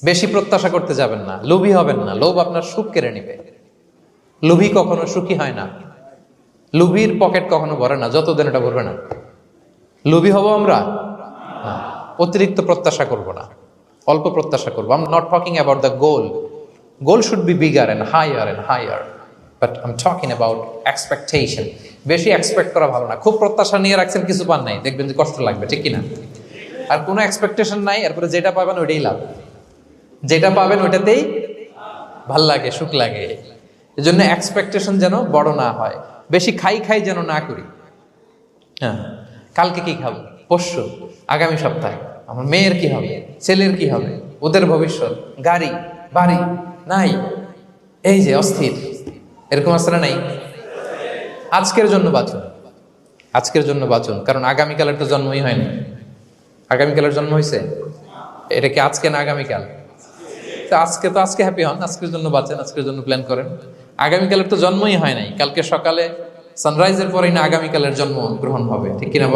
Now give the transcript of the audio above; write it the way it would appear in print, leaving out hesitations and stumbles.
বেশি প্রত্যাশা করতে যাবেন না, লোভী হবেন না। লোভ আপনার সুখ কেড়ে নিবে। লোভী কখনো সুখী হয় না। লোভীর পকেট কখনো ভরে না, যতদিন এটা ভরবে না। লোভী হব আমরা না। অতিরিক্ত প্রত্যাশা করব না, অল্প প্রত্যাশা করবো। I am not talking about the goal. Goal should be bigger and higher, but I am talking about expectation. বেশি এক্সপেক্ট করা ভালো না। খুব প্রত্যাশা নিয়ে রাখছেন, কিছু পান নাই, দেখবেন যে কষ্ট লাগবে, ঠিক কিনা? আর কোনো এক্সপেকটেশন নাই, এরপরে যেটা পাবেন ওইটাই লাভ। যেটা পাবেন ওইটাতেই ভাল লাগে, সুখ লাগে। এই জন্য এক্সপেকটেশন যেন বড় না হয়। বেশি খাই যেন না করি। হ্যাঁ, কালকে কি খাবো, পরশু, আগামী সপ্তাহে আমার মেয়ের কি হবে, ছেলের কি হবে, ওদের ভবিষ্যৎ, গাড়ি বাড়ি নাই, এই যে অস্থির। এরকম আসলে নাই। আজকের জন্য বাঁচুন, আজকের জন্য বাঁচুন, কারণ আগামীকালের তো জন্মই হয়নি। আগামীকালের জন্ম হয়েছে, এটা কি আজকে না আগামীকাল? আজকে হ্যাপি হন, আজকের জন্য বাঁচেন, আজকের জন্য প্ল্যান করেন। আগামীকালের তো জন্মই হয় নাই। কালকে সকালে সানরাইজের পরেই না আগামীকালের জন্ম গ্রহণ হবে, ঠিক কিনা?